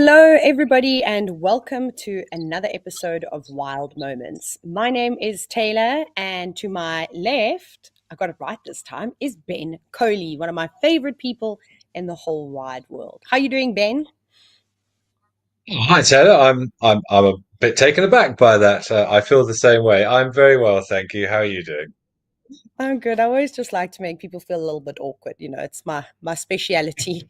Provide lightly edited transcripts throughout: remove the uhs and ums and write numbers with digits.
Hello, everybody, and welcome to another episode of Wild Moments. My name is Taylor, and to my left, I got it right this time, is Ben Coley, one of my favorite people in the whole wide world. How are you doing, Ben? Oh, hi Taylor, I'm a bit taken aback by that. I feel the same way. I'm very well, thank you. How are you doing? I'm good. I always just like to make people feel a little bit awkward. It's my speciality.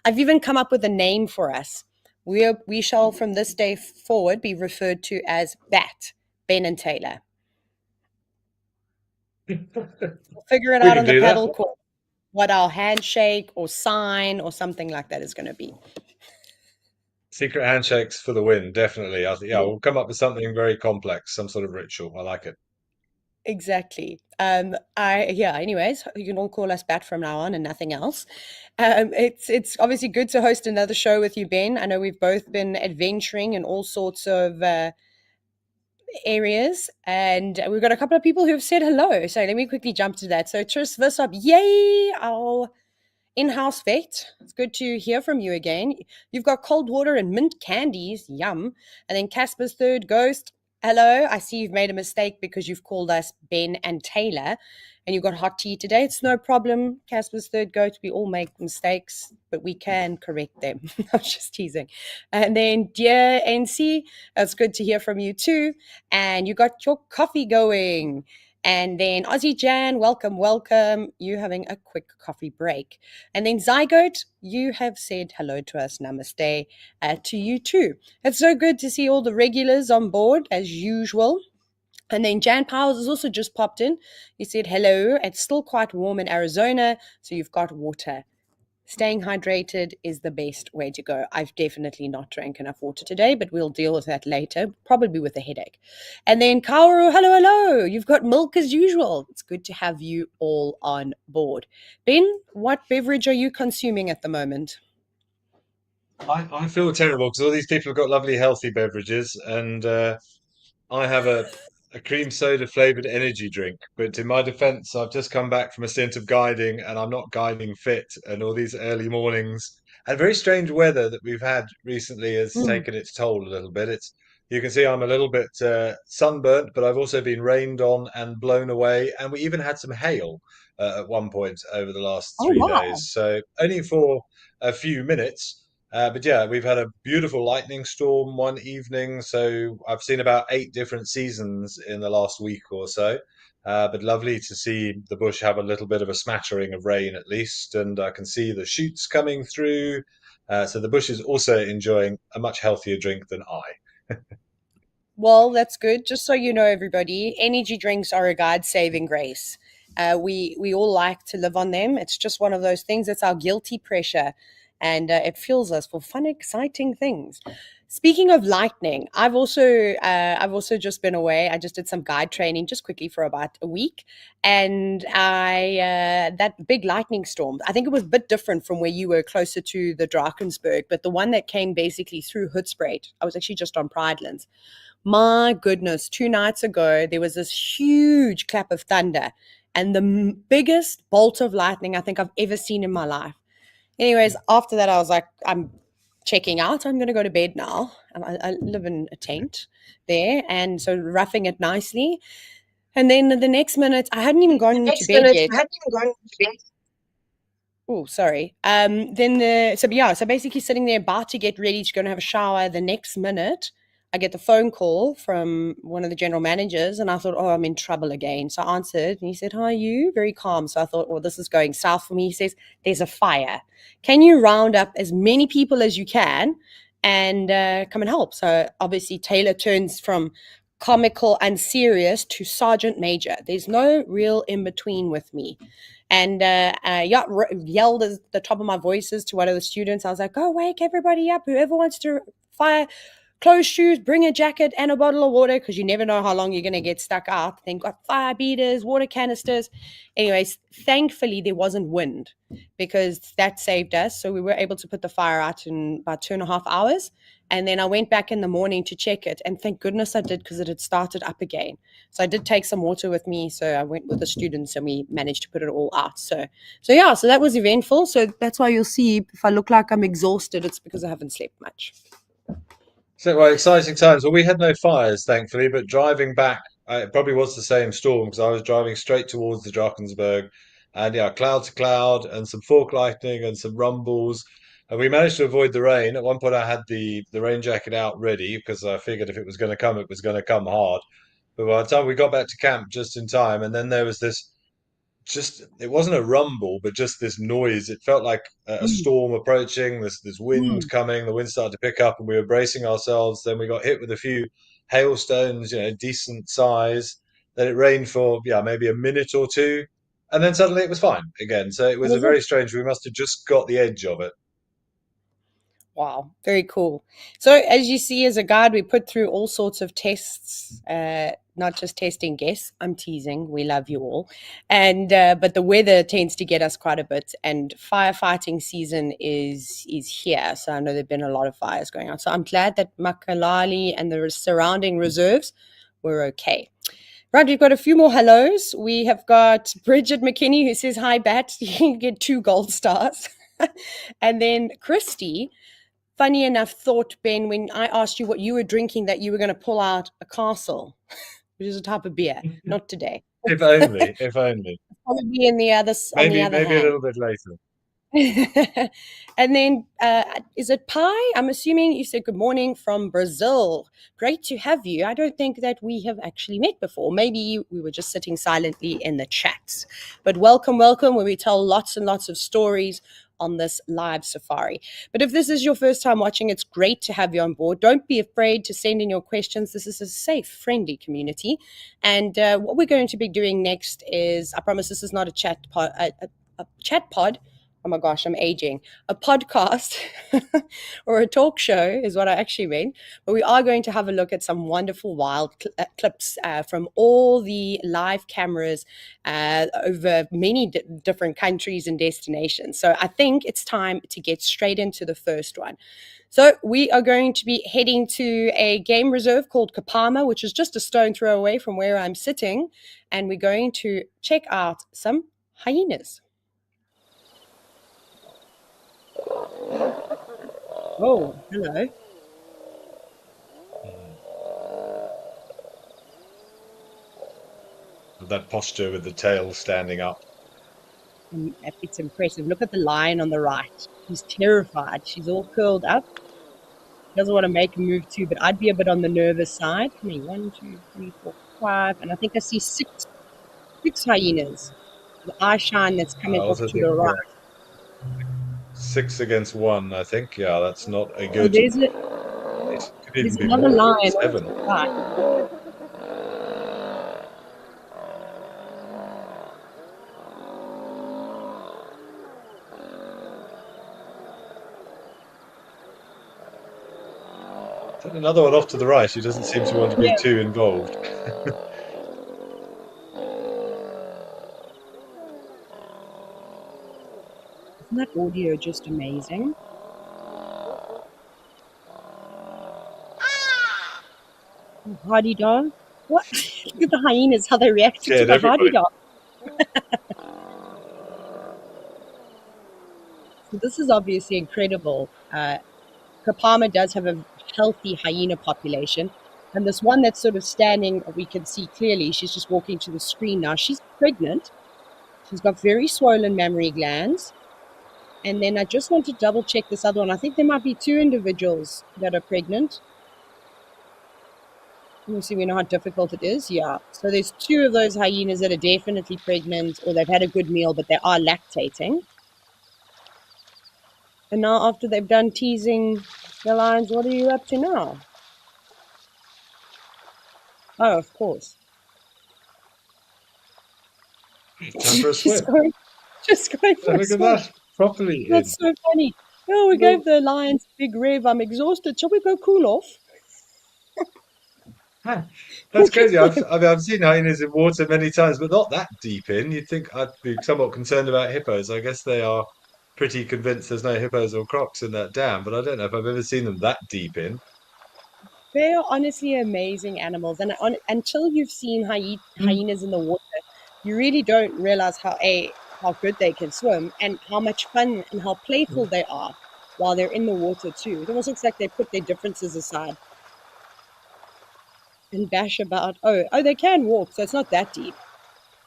I've even come up with a name for us. We shall from this day forward be referred to as BAT, Ben and Taylor. We'll figure it We out can on the do that. paddle court what our handshake or sign or something like that is going to be. Secret handshakes for the win, definitely. Yeah, we'll come up with something very complex, some sort of ritual. I like it. Exactly. Anyways, you can all call us Bat from now on and nothing else. It's obviously good to host another show with you, Ben. I know we've both been adventuring in all sorts of areas, and we've got a couple of people who have said hello. So let me quickly jump to that. So Tris, first up, yay, our in-house vet. It's good to hear from you again. You've got cold water and mint candies, yum. And then Casper's third ghost, hello. I see you've made a mistake because you've called us Ben and Taylor, and you've got hot tea today. It's no problem. Casper's third ghost, we all make mistakes, but we can correct them. I'm just teasing. And then dear NC, it's good to hear from you too. And you got your coffee going. And then Aussie Jan, welcome, welcome. You having a quick coffee break. And then Zygote, you have said hello to us, namaste, to you too. It's so good to see all the regulars on board as usual. And then Jan Powers has also just popped in. He said hello. It's still quite warm in Arizona, so you've got water. Staying hydrated is the best way to go. I've definitely not drank enough water today, but we'll deal with that later, probably with a headache. And then Kaoru, hello, hello. You've got milk as usual. It's good to have you all on board. Ben, what beverage are you consuming at the moment? I feel terrible because all these people have got lovely healthy beverages, and I have a cream soda flavored energy drink. But in my defense, I've just come back from a stint of guiding and I'm not guiding fit. And all these early mornings and very strange weather that we've had recently has Mm. taken its toll a little bit. You can see I'm a little bit sunburnt, but I've also been rained on and blown away. And we even had some hail at one point over the last Oh, 3 days. wow. So only for a few minutes. But yeah, we've had a beautiful lightning storm one evening. So I've seen about 8 different seasons in the last week or so. But lovely to see the bush have a little bit of a smattering of rain at least. And I can see the shoots coming through. So the bush is also enjoying a much healthier drink than I. Well, that's good. Just so you know, everybody, energy drinks are a God-saving grace. We all like to live on them. It's just one of those things. It's our guilty pressure, and it fuels us for fun, exciting things. Speaking of lightning, I've also just been away. I just did some guide training just quickly for about a week, and I that big lightning storm. I think it was a bit different from where you were closer to the Drakensberg, but the one that came basically through Hoedspruit. I was actually just on Pridelands. My goodness, 2 nights ago, there was this huge clap of thunder and the biggest bolt of lightning I think I've ever seen in my life. Anyways, after that, I was like, I'm checking out. I'm going to go to bed now. I live in a tent there, and so roughing it nicely. And then the next minute, I hadn't even The gone to next bed minute, yet. I hadn't even gone to bed. Oh, sorry. So basically sitting there about to get ready to go and have a shower. The next minute, I get the phone call from one of the general managers, and I thought, oh, I'm in trouble again. So I answered, and he said, "How are you?" Very calm. So I thought, well, this is going south for me. He says, "There's a fire. Can you round up as many people as you can and come and help?" So obviously Taylor turns from comical and serious to sergeant major. There's no real in between with me. And yelled at the top of my voices to one of the students. I was like, "Go wake everybody up! Whoever wants to fire, closed shoes, bring a jacket and a bottle of water because you never know how long you're going to get stuck out. Then got fire beaters, water canisters. Anyways, thankfully there wasn't wind because that saved us. So we were able to put the fire out in about 2.5 hours. And then I went back in the morning to check it. And thank goodness I did because it had started up again. So I did take some water with me. So I went with the students and we managed to put it all out. So that was eventful. So that's why you'll see if I look like I'm exhausted, it's because I haven't slept much. So, well, exciting times. Well, we had no fires, thankfully, but driving back, it probably was the same storm because I was driving straight towards the Drakensberg, and yeah, cloud to cloud, and some fork lightning and some rumbles. And we managed to avoid the rain. At one point, I had the rain jacket out ready because I figured if it was going to come, it was going to come hard. But by the time we got back to camp just in time, and then there was this just it wasn't a rumble, but just this noise. It felt like a Mm, storm approaching. This wind mm. coming. The wind started to pick up, and we were bracing ourselves. Then we got hit with a few hailstones, decent size. Then it rained for maybe a minute or two, and then suddenly it was fine again. So it That was a was it. very strange. We must have just got the edge of it. Wow, very cool. So, as you see, as a guide, we put through all sorts of tests, not just testing guests. I'm teasing. We love you all, and but the weather tends to get us quite a bit. And firefighting season is here. So I know there've been a lot of fires going on. So I'm glad that Makalali and the surrounding reserves were okay. Right, we've got a few more hellos. We have got Bridget McKinney who says, "Hi, Bat." You can get 2 gold stars, and then Christy. Funny enough, thought, Ben, when I asked you what you were drinking, that you were going to pull out a castle, which is a type of beer. Not today. If only, if only. Probably in the other, on the other Maybe a hand. little bit later. And then, is it Pi? I'm assuming you said good morning from Brazil. Great to have you. I don't think that we have actually met before. Maybe we were just sitting silently in the chats. But welcome, welcome, where we tell lots and lots of stories on this live safari. But if this is your first time watching, it's great to have you on board. Don't be afraid to send in your questions. This is a safe, friendly community. And what we're going to be doing next is, I promise this is not a chat pod, a chat pod. Oh my gosh, I'm aging. A podcast or a talk show is what I actually meant. But we are going to have a look at some wonderful clips from all the live cameras over many different countries and destinations. So I think it's time to get straight into the first one. So we are going to be heading to a game reserve called Kapama, which is just a stone throw away from where I'm sitting. And we're going to check out some hyenas. Oh, hello. That posture with the tail standing up. It's impressive. Look at the lion on the right. She's terrified. She's all curled up. Doesn't want to make a move too, but I'd be a bit on the nervous side. How many? 1, 2, 3, 4, 5. And I think I see six hyenas. The eye shine that's coming I off also to think the right. 6 against 1, I think. Yeah, that's not a Oh, good. there's It could even be another more. lion. 7. Right. Then another one off to the right. He doesn't seem to want to be Yeah. too involved. Isn't that audio just amazing? Hardy dog. What? Look at the hyenas, how they reacted to Scared the hardy everybody. dog. So this is obviously incredible. Kapama does have a healthy hyena population. And this one that's sort of standing, we can see clearly, she's just walking to the screen now. She's pregnant. She's got very swollen mammary glands. And then I just want to double check this other one. I think there might be 2 individuals that are pregnant. Let me see, we know how difficult it is. Yeah. So there's 2 of those hyenas that are definitely pregnant or they've had a good meal, but they are lactating. And now after they've done teasing the lions, what are you up to now? Oh, of course. Time for a swim. Just going for a Look at swim. that. Properly in. That's so funny. Oh, we gave the lions a big rev. I'm exhausted. Shall we go cool off? Huh. That's crazy. I mean, I've seen hyenas in water many times, but not that deep in. You'd think I'd be somewhat concerned about hippos. I guess they are pretty convinced there's no hippos or crocs in that dam, but I don't know if I've ever seen them that deep in. They are honestly amazing animals, and until you've seen hyenas in the water, you really don't realize how good they can swim and how much fun and how playful they are while they're in the water too. It almost looks like they put their differences aside and bash about. Oh, they can walk, so it's not that deep.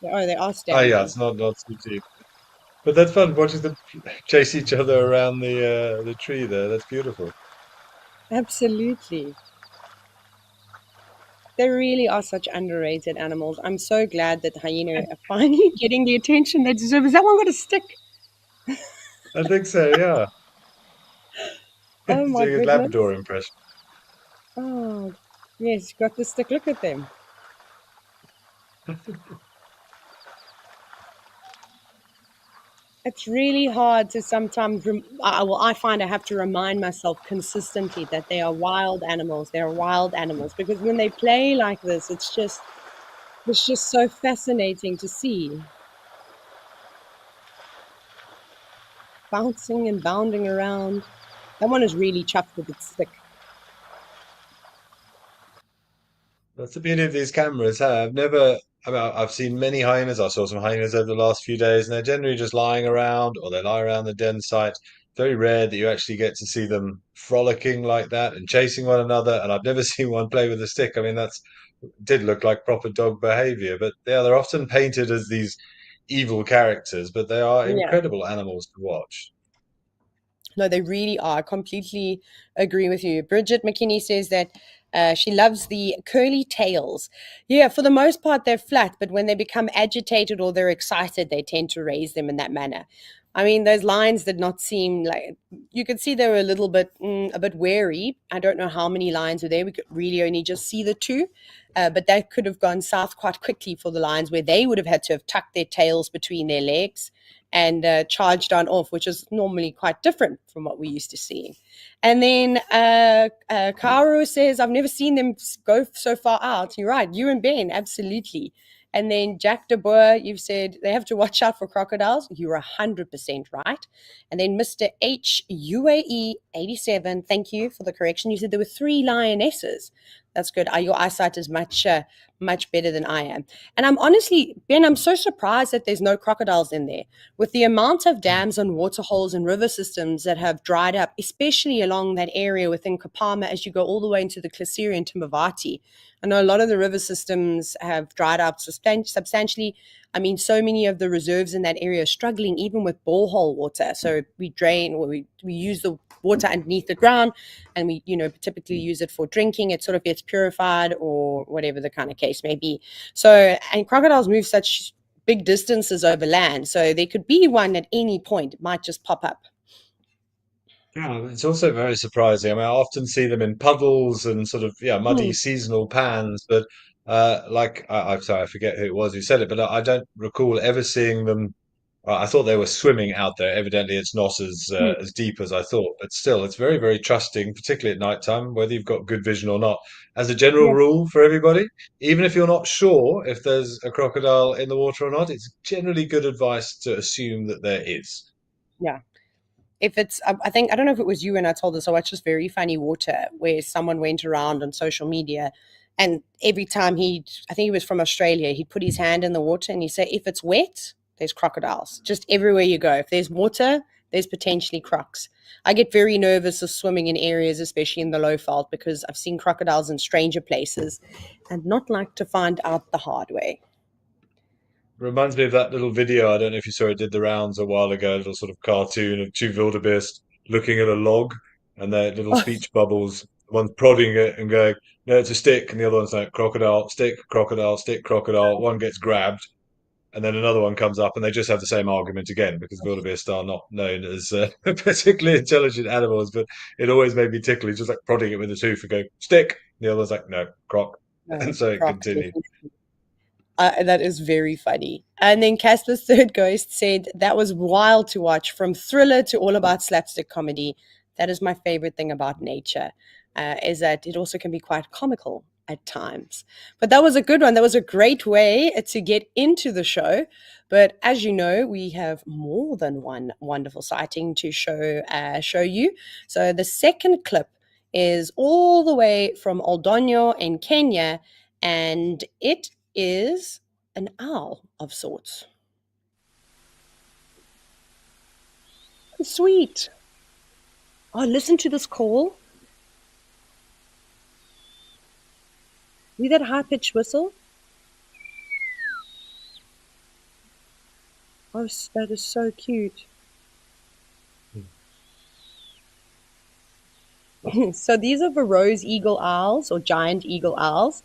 They are Oh yeah, standing. it's not too deep. But that's fun watching them chase each other around the tree there. That's beautiful. Absolutely. They really are such underrated animals. I'm so glad that hyena are finally getting the attention they deserve. Has that one got a stick? I think so, yeah. Oh He's my doing his goodness. Labrador impression. Oh, yes, got the stick. Look at them. It's really hard to sometimes, I find I have to remind myself consistently that they are wild animals. They are wild animals because when they play like this, it's just so fascinating to see. Bouncing and bounding around. That one is really chuffed with its stick. That's the beauty of these cameras. Huh? I've never, I mean, I've seen many hyenas. I saw some hyenas over the last few days, and they're generally just lying around or they lie around the den site. Very rare that you actually get to see them frolicking like that and chasing one another. And I've never seen one play with a stick. I mean, that's did look like proper dog behavior. But yeah, they're often painted as these evil characters, but they are Yeah. incredible animals to watch. No, they really are. I completely agree with you. Bridget McKinney says that she loves the curly tails. Yeah, for the most part, they're flat, but when they become agitated or they're excited, they tend to raise them in that manner. I mean, those lines did not seem like you could see they were a bit wary. I don't know how many lines were there. We could really only just see the two, but that could have gone south quite quickly for the lions, where they would have had to have tucked their tails between their legs and charged on off, which is normally quite different from what we used to see. And then Kaoru says, I've never seen them go so far out. You're right, you and Ben, absolutely. And then Jack de Boer, you've said they have to watch out for crocodiles. You're 100% right. And then Mr. H UAE 87, thank you for the correction. You said there were 3 lionesses. That's good. Your eyesight is much better than I am. And I'm honestly, Ben, I'm so surprised that there's no crocodiles in there. With the amount of dams and waterholes and river systems that have dried up, especially along that area within Kapama as you go all the way into the Klasiri and Timbavati. I know a lot of the river systems have dried up substantially. I mean, so many of the reserves in that area are struggling even with borehole water. So we drain, or we use the water underneath the ground, and we, typically use it for drinking. It sort of gets purified or whatever the kind of case may be. So, and crocodiles move such big distances over land. So there could be one at any point. It might just pop up. Yeah, it's also very surprising. I mean, I often see them in puddles and sort of muddy Hmm. seasonal pans, but like I'm sorry, I forget who it was who said it, but I don't recall ever seeing them. I thought they were swimming out there. Evidently, it's not Hmm. as deep as I thought, but still, it's very, very trusting, particularly at night time, whether you've got good vision or not. As a general Yeah. rule for everybody, even if you're not sure if there's a crocodile in the water or not, it's generally good advice to assume that there is. Yeah. If it's, I think, I don't know if it was you when I told this, I watched this very funny water where someone went around on social media and every time I think he was from Australia, he'd put his hand in the water and he'd say, if it's wet, there's crocodiles. Just everywhere you go. If there's water, there's potentially crocs. I get very nervous of swimming in areas, especially in the Lowveld, because I've seen crocodiles in stranger places and not like to find out the hard way. Reminds me of that little video. I don't know if you saw it, did the rounds a while ago, a little sort of cartoon of two wildebeest looking at a log and their little speech bubbles. One's prodding it and going, no, it's a stick. And the other one's like, crocodile, stick, crocodile. One gets grabbed. And then another one comes up and they just have the same argument again because wildebeest are not known as particularly intelligent animals. But it always made me tickle. He's just like prodding it with a tooth and go, stick. The other one's like, no, croc. And so it Crocs, continued. definitely. That is very funny. And then Casper's Third Ghost said, that was wild to watch, from thriller to all about slapstick comedy. That is my favorite thing about nature, is that it also can be quite comical. at times. But that was a good one. That was a great way to get into the show. But as you know, we have more than one wonderful sighting to show you. So the second clip is all the way from Oldonyo in Kenya, and it is an owl of sorts. Sweet. Oh, listen to this call. See that high pitched whistle? Oh, that is so cute. So these are the rose eagle owls or giant eagle owls.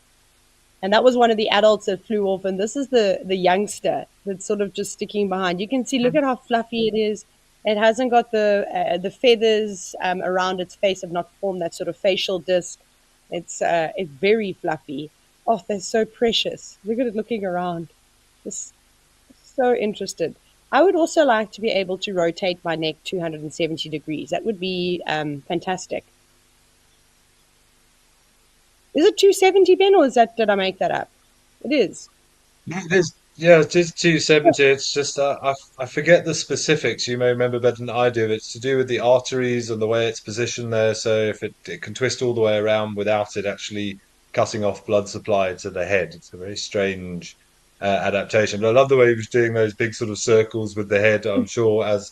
And that was one of the adults that flew off. And this is the youngster that's sort of just sticking behind. You can see, look at how fluffy it is. It hasn't got the feathers around its face have not formed that sort of facial disc. It's very fluffy. Oh, they're so precious. Look at it looking around. Just so interested. I would also like to be able to rotate my neck 270 degrees. That would be fantastic. Is it 270, Ben, or is that did I make that up? It is. Yeah, it is 270. It's just I forget the specifics. You may remember better than I do. It's to do with the arteries and the way it's positioned there. So if it can twist all the way around without it actually cutting off blood supply to the head. It's a very strange adaptation. But I love the way he was doing those big sort of circles with the head. I'm sure as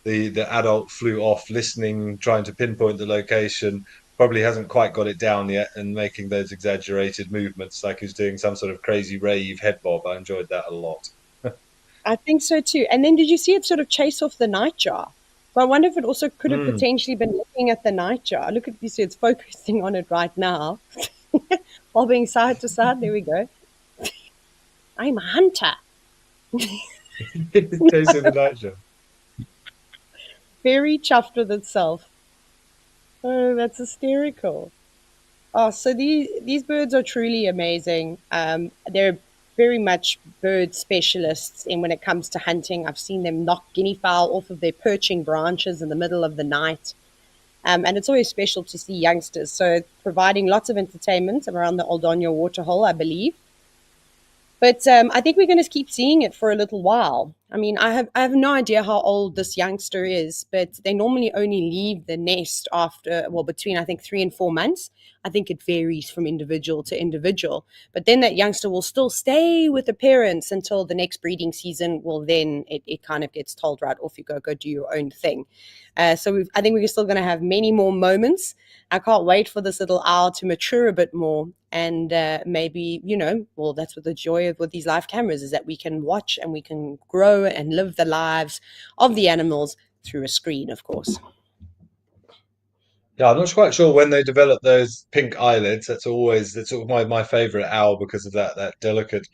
the adult flew off, listening, trying to pinpoint the location. Probably hasn't quite got it down yet, and making those exaggerated movements like he's doing some sort of crazy rave head bob. I enjoyed that a lot. I think so too. And then did you see it sort of chase off the nightjar? So I wonder if it also could have Mm. potentially been looking at the nightjar. Look at you see it's focusing on it right now. Bobbing side to side. There we go. I'm a hunter. Chasing the nightjar. Very chuffed with itself. Oh, that's hysterical. Oh, so these birds are truly amazing. They're very much bird specialists, and when it comes to hunting, I've seen them knock guinea fowl off of their perching branches in the middle of the night. And it's always special to see youngsters. So providing lots of entertainment around the Oldonyo waterhole, I believe. But I think we're going to keep seeing it for a little while. I mean, I have no idea how old this youngster is, but they normally only leave the nest after, well, between I think 3 and 4 months. I think it varies from individual to individual. But then that youngster will still stay with the parents until the next breeding season. Well, then it kind of gets told, right, off you go do your own thing. I think we're still going to have many more moments. I can't wait for this little owl to mature a bit more. And maybe, well, that's what the joy of with these live cameras is that we can watch and we can grow and live the lives of the animals through a screen, of course. Yeah, I'm not quite sure when they develop those pink eyelids. That's sort of my favorite owl because of that delicate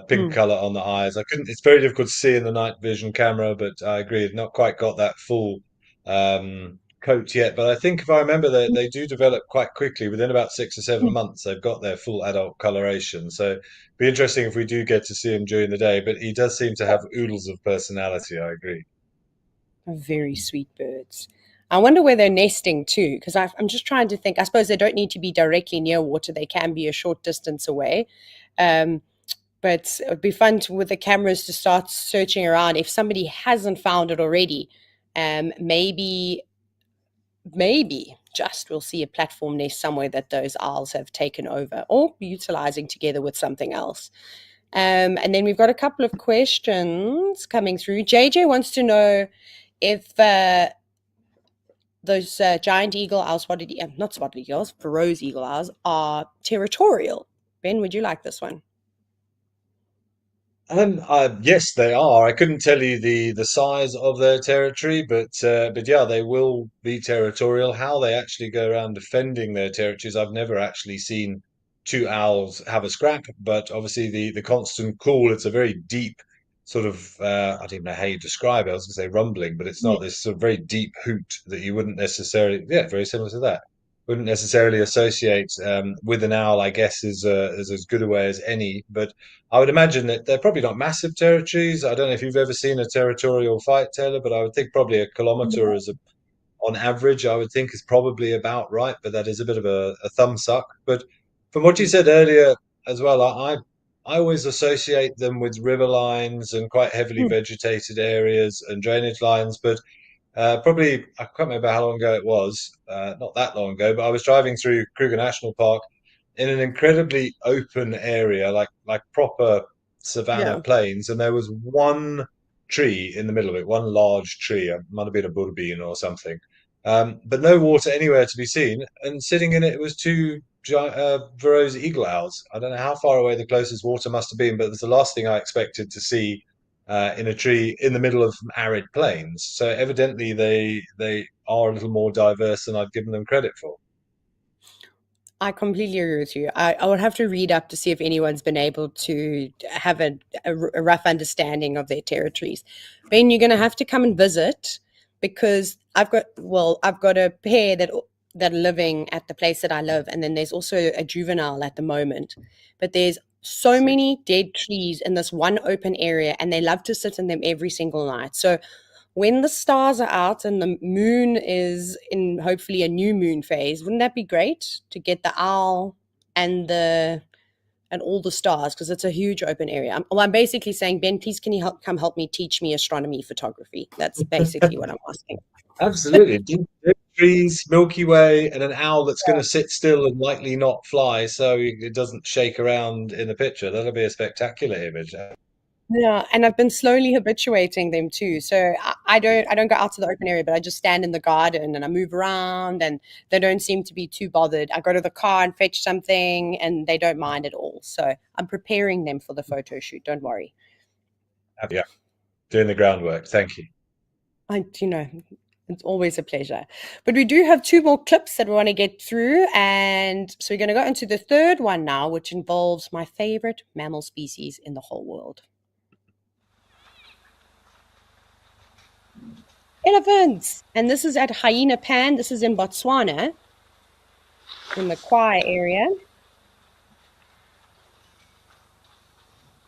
pink Mm. color on the eyes. I couldn't. It's very difficult to see in the night vision camera, but I agree, it's not quite got that full coat yet. But I think if I remember, they do develop quite quickly. Within about 6 or 7 months, they've got their full adult coloration. So it'd be interesting if we do get to see him during the day. But he does seem to have oodles of personality. I agree. Very sweet birds. I wonder where they're nesting too, because I'm just trying to think. I suppose they don't need to be directly near water, they can be a short distance away. Um, but it would be fun with the cameras to start searching around. If somebody hasn't found it already, maybe just we'll see a platform nest somewhere that those owls have taken over or utilizing together with something else. And then we've got a couple of questions coming through. JJ wants to know if those giant eagle owls, not spotted eagles, rose eagle owls, are territorial. Ben, would you like this one? Yes, they are. I couldn't tell you the size of their territory, but yeah, they will be territorial. How they actually go around defending their territories, I've never actually seen two owls have a scrap. But obviously, the constant call, it's a very deep sort of I don't even know how you describe it. I was going to say rumbling, but it's Yeah. not this sort of very deep hoot that you wouldn't necessarily, yeah, very similar to that. Wouldn't necessarily associate with an owl. I guess is as good a way as any, but. I would imagine that they're probably not massive territories. I don't know if you've ever seen a territorial fight, Taylor, but I would think probably a kilometer on average, I would think is probably about right, but that is a bit of a thumb suck. But from what you said earlier as well, I always associate them with river lines and quite heavily Mm, vegetated areas and drainage lines. But probably I can't remember how long ago it was. Not that long ago, but I was driving through Kruger National Park in an incredibly open area, like proper savanna yeah. plains, and there was one tree in the middle of it, one large tree. It might have been a Budabeen or something, but no water anywhere to be seen. And sitting in it was two Varro's eagle owls. I don't know how far away the closest water must have been, but it was the last thing I expected to see in a tree in the middle of arid plains. So evidently they are a little more diverse than I've given them credit for. I completely agree with you. I would have to read up to see if anyone's been able to have a rough understanding of their territories. Ben, you're going to have to come and visit because I've got a pair that are living at the place that I live, and then there's also a juvenile at the moment. But there's so See. many dead trees in this one open area, and they love to sit in them every single night. So when the stars are out and the moon is in hopefully a new moon phase, wouldn't that be great to get the owl and the and all the stars because it's a huge open area. I'm basically saying, Ben, please can you come help me teach me astronomy photography? That's basically what I'm asking. Absolutely. Deep trees, Milky Way, and an owl that's going to sit still and likely not fly so it doesn't shake around in the picture. That'll be a spectacular image. Yeah, and I've been slowly habituating them too. So I don't go out to the open area, but I just stand in the garden and I move around, and they don't seem to be too bothered. I go to the car and fetch something, and they don't mind at all. So I'm preparing them for the photo shoot. Don't worry. Yeah, doing the groundwork. Thank you. You know, it's always a pleasure. But we do have two more clips that we want to get through, and so we're going to go into the third one now, which involves my favorite mammal species in the whole world. Elephants. And this is at Hyena Pan. This is in Botswana, in the Kwai area.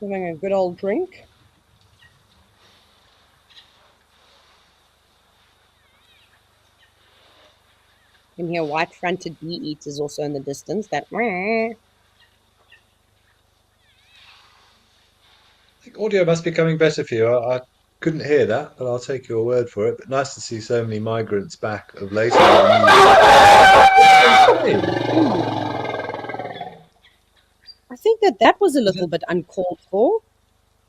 Having a good old drink. You can hear white-fronted bee-eaters also in the distance. That I think audio must be coming better for you. I couldn't hear that, but I'll take your word for it. But nice to see so many migrants back of late. Hey, I think that was a little bit uncalled for.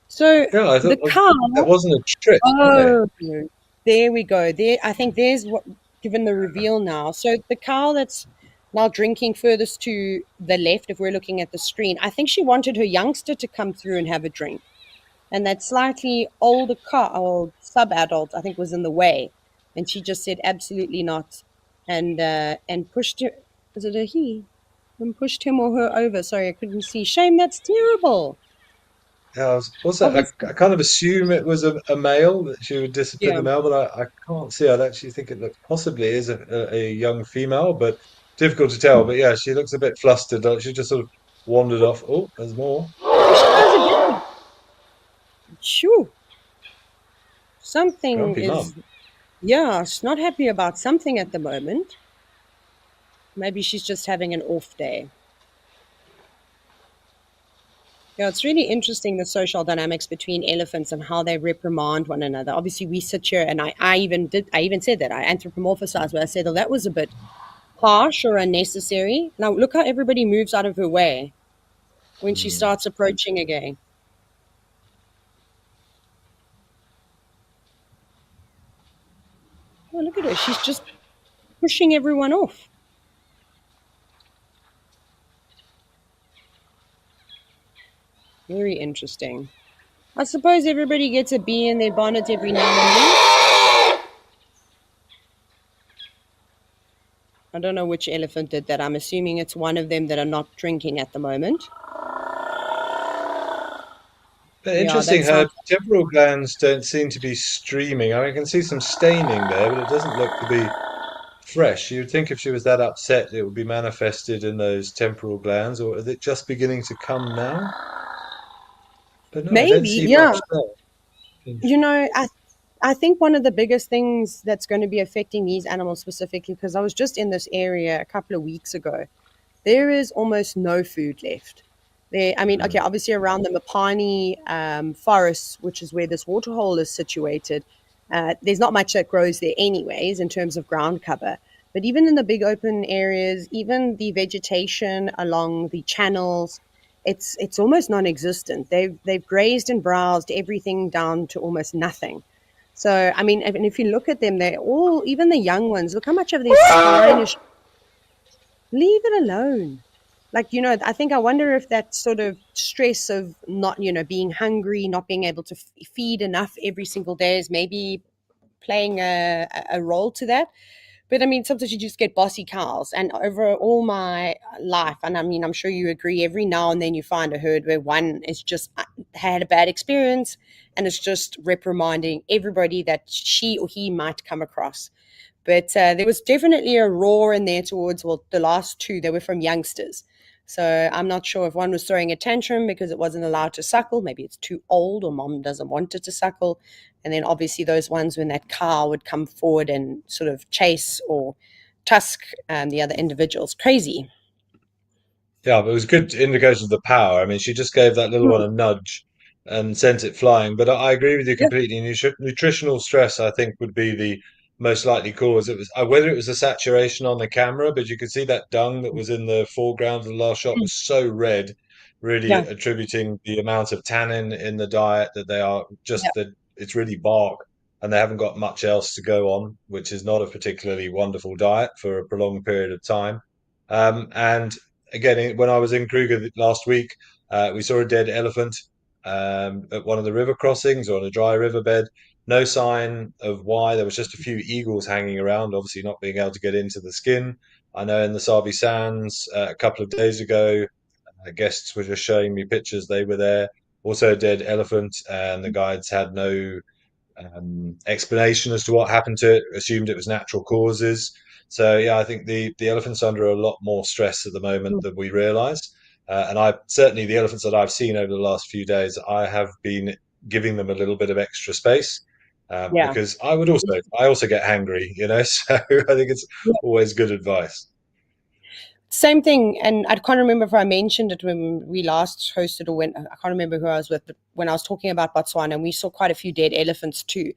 So yeah, I the thought cow. that wasn't a trick. No. Oh, there we go. There, I think there's what given the reveal now. So the cow that's now drinking furthest to the left, if we're looking at the screen, I think she wanted her youngster to come through and have a drink. And that slightly older cow, or sub-adult, I think, was in the way. And she just said absolutely not, and pushed her. Was it a he? And pushed him or her over. Sorry, I couldn't see. Shame, that's terrible. Yeah, I was also I Obviously, kind of assume it was a male that she would discipline yeah. the male, but I can't see. I'd actually think it looks possibly is a young female, but difficult to tell. But yeah, she looks a bit flustered. Like she just sort of wandered off. Oh, there's more. There she goes again. Shoo. Something Grumpy mum. is, yeah, she's not happy about something at the moment. Maybe she's just having an off day. Yeah, it's really interesting the social dynamics between elephants and how they reprimand one another. Obviously, we sit here, and I even said that I anthropomorphized, where I said, "Oh, that was a bit harsh or unnecessary." Now look how everybody moves out of her way when she Hmm. starts approaching again. Oh, look at her; she's just pushing everyone off. Very interesting. I suppose everybody gets a bee in their bonnet every now and then. I don't know which elephant did that. I'm assuming it's one of them that are not drinking at the moment. But Yeah, that interesting, her sounds. temporal glands don't seem to be streaming. I can see some staining there, but it doesn't look to be fresh. You'd think if she was that upset, it would be manifested in those temporal glands, or is it just beginning to come now? But no, I don't Maybe, see yeah. much there. You know, I think one of the biggest things that's going to be affecting these animals specifically, because I was just in this area a couple of weeks ago, there is almost no food left. There, I mean, okay, Mm. obviously around the Mapani forests, which is where this waterhole is situated, there's not much that grows there, anyways, in terms of ground cover. But even in the big open areas, even the vegetation along the channels, it's almost non-existent. They've grazed and browsed everything down to almost nothing. So, I mean, and if you look at them, they're all, even the young ones, look how much of this spine is. Leave it alone. Like, I think I wonder if that sort of stress of not, being hungry, not being able to feed enough every single day is maybe playing a role to that. But I mean, sometimes you just get bossy cows. And over all my life, and I mean, I'm sure you agree, every now and then you find a herd where one is just had a bad experience and is just reprimanding everybody that she or he might come across. But there was definitely a roar in there towards, well, the last two, they were from youngsters. So I'm not sure if one was throwing a tantrum because it wasn't allowed to suckle. Maybe it's too old or mom doesn't want it to suckle. And then obviously those ones when that cow would come forward and sort of chase or tusk the other individuals. Crazy. Yeah, but it was a good indication of the power. I mean, she just gave that little one Hmm. a nudge and sent it flying. But I agree with you Yeah. completely. Nutritional stress, I think, would be the most likely cause. It was whether it was a saturation on the camera, but you could see that dung that was in the foreground of the last shot was so red, really Yeah. attributing the amount of tannin in the diet that they are Yeah. just that it's really bark and they haven't got much else to go on, which is not a particularly wonderful diet for a prolonged period of time. And again, when I was in Kruger last week, we saw a dead elephant at one of the river crossings or on a dry riverbed. No sign of why. There was just a few eagles hanging around, obviously not being able to get into the skin. I know in the Sabi Sands a couple of days ago, guests were just showing me pictures. They were there. Also, a dead elephant, and the guides had no explanation as to what happened to it, assumed it was natural causes. So yeah, I think the elephant's under a lot more stress at the moment than we realise. And I certainly the elephants that I've seen over the last few days, I have been giving them a little bit of extra space Yeah. because I also get hangry. So I think it's always good advice. Same thing, and I can't remember if I mentioned it when we last hosted or when I can't remember who I was with, but when I was talking about Botswana, and we saw quite a few dead elephants too.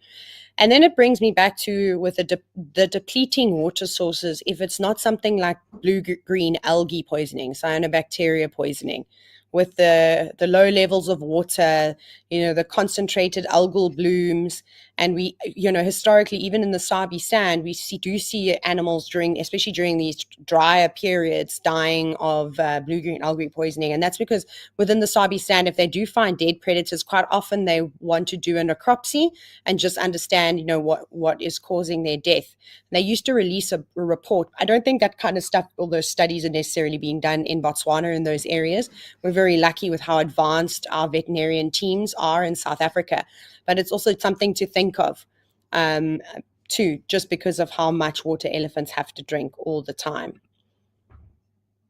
And then it brings me back to with the depleting water sources. If it's not something like blue green algae poisoning, cyanobacteria poisoning, with the low levels of water, the concentrated algal blooms, and we, historically, even in the Sabi sand, do see animals especially during these drier periods, dying of blue green algae poisoning, and that's because within the Sabi sand, if they do find dead predators, quite often they want to do a necropsy and just understand, what is causing their death. They used to release a report. I don't think that kind of stuff, all those studies are necessarily being done in Botswana in those areas. We're very lucky with how advanced our veterinarian teams are in South Africa, but it's also something to think of, um, too, just because of how much water elephants have to drink all the time.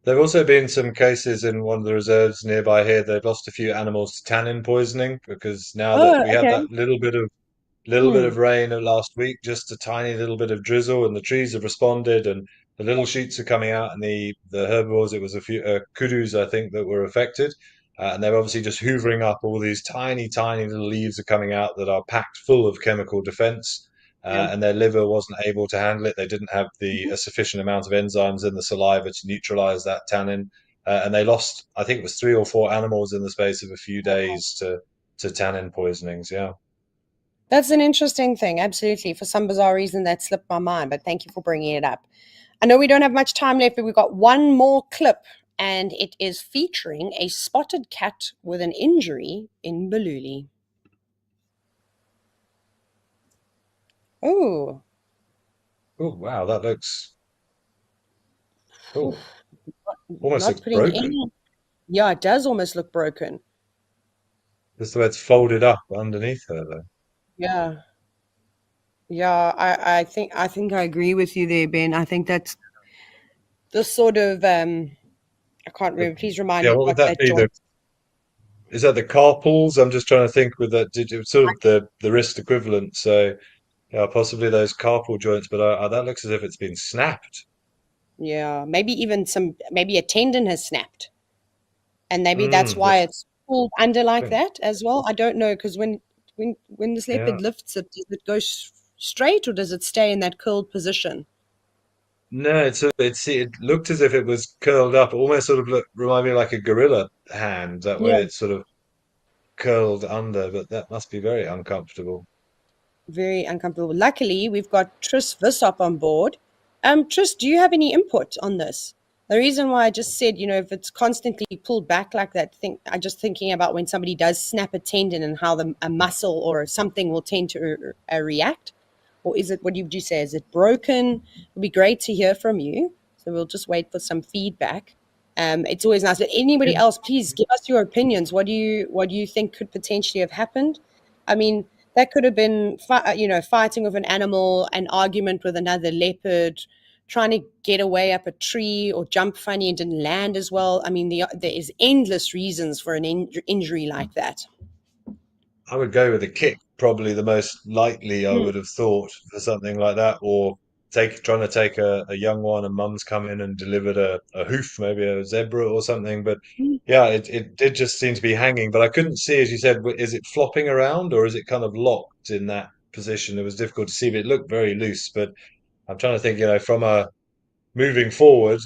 There have also been some cases in one of the reserves nearby here. They've lost a few animals to tannin poisoning because now that Oh, we had okay. that little bit of Hmm. rain last week, just a tiny little bit of drizzle, and the trees have responded, and the little shoots are coming out, and the herbivores. It was a few kudus, I think, that were affected, and they're obviously just hoovering up all these tiny, tiny little leaves are coming out that are packed full of chemical defense. Yeah. And their liver wasn't able to handle it. They didn't have the a sufficient amount of enzymes in the saliva to neutralize that tannin, and they lost. I think it was three or four animals in the space of a few days to tannin poisonings. Yeah. That's an interesting thing. Absolutely. For some bizarre reason, that slipped my mind, but thank you for bringing it up. I know we don't have much time left, but we've got one more clip, and it is featuring a spotted cat with an injury in Baluli. Oh, Oh wow, that looks oh almost not looks putting broken. any. Yeah, it does almost look broken. Just the way it's folded up underneath her though. Yeah. Yeah, I think I agree with you there, Ben. I think that's the sort of I can't The- remember. Please remind yeah, me what would what that that be? The joint. is that the carpals? I'm just trying to think with that. It's sort of the wrist equivalent. So yeah, possibly those carpal joints. But that looks as if it's been snapped. Yeah, maybe even maybe a tendon has snapped, and maybe that's Mm, why this, it's pulled under like that as well. I don't know, because when this yeah. leopard lifts it, does it go straight or does it stay in that curled position? No, it looked as if it was curled up. It almost sort of remind me like a gorilla hand, that way Yeah. it's sort of curled under, but that must be very uncomfortable. Very uncomfortable. Luckily, we've got Tris Vissop on board. Tris, do you have any input on this? The reason why I just said, if it's constantly pulled back like that, I'm just thinking about when somebody does snap a tendon and how a muscle or something will tend to react. Or is it, what would you say? Is it broken? It would be great to hear from you. So we'll just wait for some feedback. It's always nice. But anybody else, please give us your opinions. What do you think could potentially have happened? I mean, that could have been, fighting with an animal, an argument with another leopard, trying to get away up a tree or jump funny and didn't land as well. I mean, there is endless reasons for an injury like that. I would go with a kick, probably the most likely I Mm. would have thought for something like that, or trying to take a young one and mum's come in and delivered a hoof, maybe a zebra or something. But yeah, it did just seem to be hanging, but I couldn't see, as you said, is it flopping around or is it kind of locked in that position? It was difficult to see, but it looked very loose. But I'm trying to think, from a moving forward,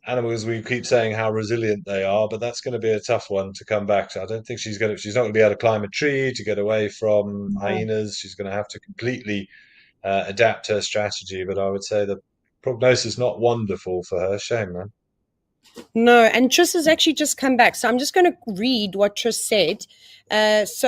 animals, we keep saying how resilient they are, but that's going to be a tough one to come back. I don't think she's not going to be able to climb a tree to get away from hyenas. She's going to have to completely adapt her strategy. But I would say the prognosis not wonderful for her. Shame, man. No, and Tris has actually just come back. So I'm just going to read what Tris said. Tris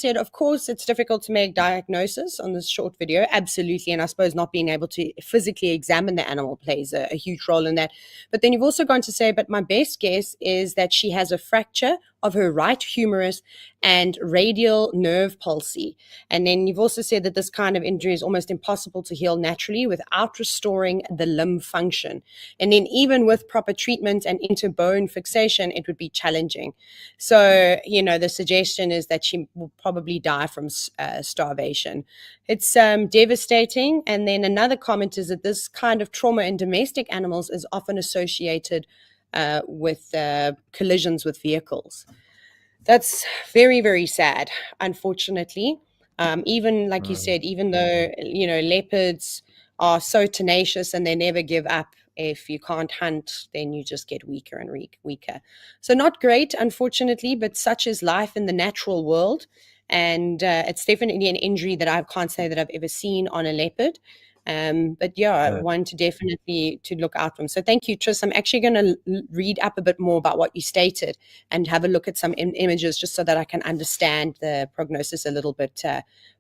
said, of course, it's difficult to make diagnosis on this short video. Absolutely. And I suppose not being able to physically examine the animal plays a huge role in that. But then you've also gone to say, but my best guess is that she has a fracture of her right humerus and radial nerve palsy. And then you've also said that this kind of injury is almost impossible to heal naturally without restoring the limb function. And then even with proper treatment and interbone fixation, it would be challenging. So, the suggestion is that she will probably die from starvation. It's devastating. And then another comment is that this kind of trauma in domestic animals is often associated with collisions with vehicles. That's very, very sad, unfortunately. Even like you Mm. said, even though, leopards are so tenacious and they never give up, if you can't hunt, then you just get weaker and weaker. So, not great, unfortunately, but such is life in the natural world. And it's definitely an injury that I can't say that I've ever seen on a leopard. But yeah, Yeah. one to definitely to look out from. So thank you, Tris. I'm actually going to read up a bit more about what you stated and have a look at some images just so that I can understand the prognosis a little bit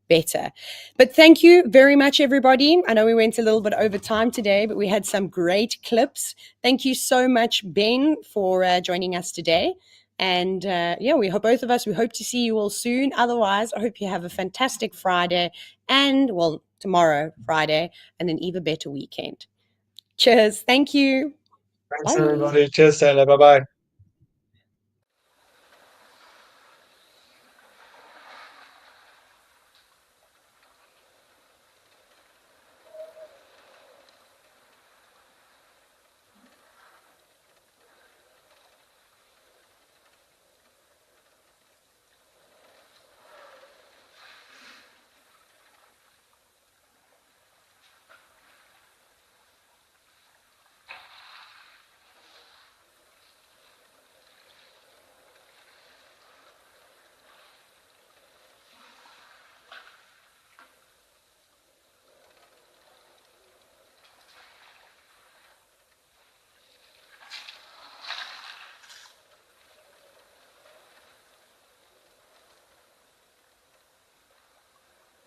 better. But thank you very much, everybody. I know we went a little bit over time today, but we had some great clips. Thank you so much, Ben, for joining us today. And yeah, we hope both of us, we hope to see you all soon. Otherwise, I hope you have a fantastic Friday and, well, tomorrow, Friday, and an even better weekend. Cheers. Thank you. Thanks, Bye. everybody. Cheers, Taylor. Bye bye.